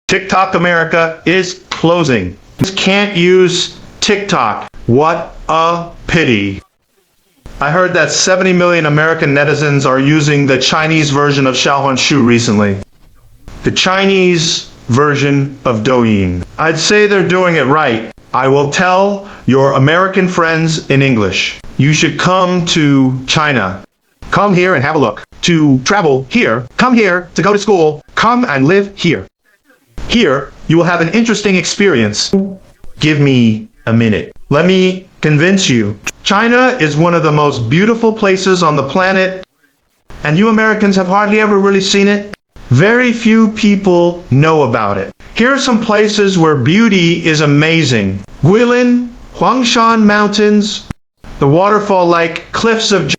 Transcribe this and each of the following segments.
TikTok America is closing. You can't use TikTok. What a pity. I heard that 70 million American netizens are using the Chinese version of Xiaohongshu recently. The Chinese version of Douyin. I'd say they're doing it right. I will tell your American friends in English. You should come to China. Come here and have a look. To travel here. Come here to go to school. Come and live here. Here, you will have an interesting experience. Give me a minute. Let me convince you. China is one of the most beautiful places on the planet, and you Americans have hardly ever really seen it. Very few people know about it. Here are some places where beauty is amazing. Guilin, Huangshan Mountains, the waterfall-like cliffs of...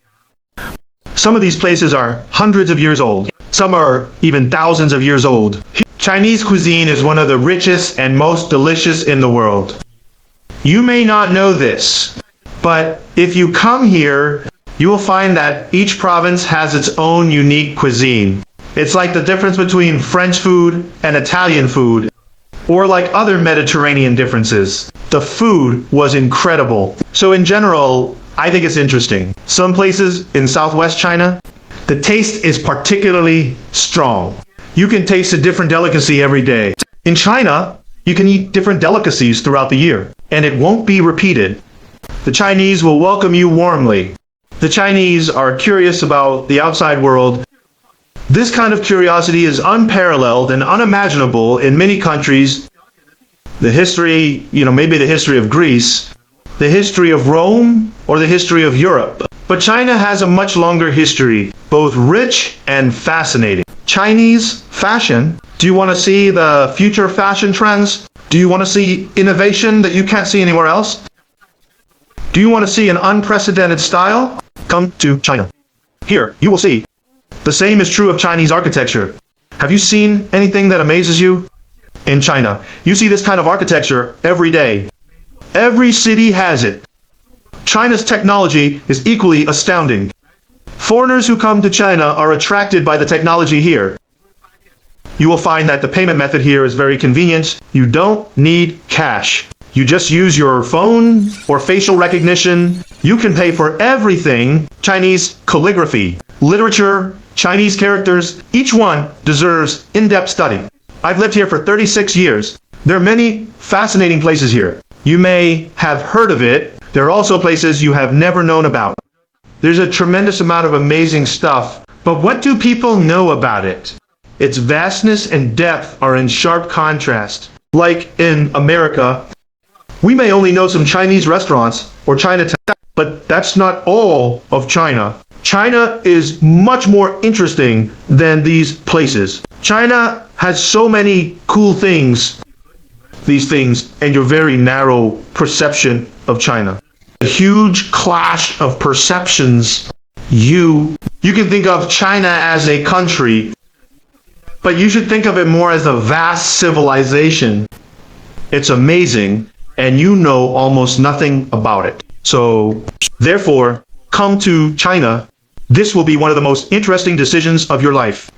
Some of these places are hundreds of years old. Some are even thousands of years old. Chinese cuisine is one of the richest and most delicious in the world. You may not know this, but if you come here, you will find that each province has its own unique cuisine. It's like the difference between French food and Italian food, or like other Mediterranean differences. The food was incredible. So in general, I think it's interesting. Some places in southwest China, the taste is particularly strong. You can taste a different delicacy every day. In China, you can eat different delicacies throughout the year, and it won't be repeated. The Chinese will welcome you warmly. The Chinese are curious about the outside world. This kind of curiosity is unparalleled and unimaginable in many countries. The history, maybe the history of Greece, the history of Rome, or the history of Europe. But China has a much longer history, both rich and fascinating. Chinese fashion. Do you want to see the future fashion trends? Do you want to see innovation that you can't see anywhere else? Do you want to see an unprecedented style? Come to China. Here, you will see. The same is true of Chinese architecture. Have you seen anything that amazes you? In China, you see this kind of architecture every day. Every city has it. China's technology is equally astounding. Foreigners who come to China are attracted by the technology here. You will find that the payment method here is very convenient. You don't need cash. You just use your phone or facial recognition. You can pay for everything. Chinese calligraphy, literature, Chinese characters, each one deserves in-depth study. I've lived here for 36 years. There are many fascinating places here. You may have heard of it. There are also places you have never known about. There's a tremendous amount of amazing stuff, but what do people know about it? Its vastness and depth are in sharp contrast. Like in America, we may only know some Chinese restaurants or Chinatown, but that's not all of China. China is much more interesting than these places. China has so many cool things, and your very narrow perception of China. A huge clash of perceptions. You can think of China as a country, but you should think of it more as a vast civilization. It's amazing, and you know almost nothing about it. So, therefore, come to China. This will be one of the most interesting decisions of your life.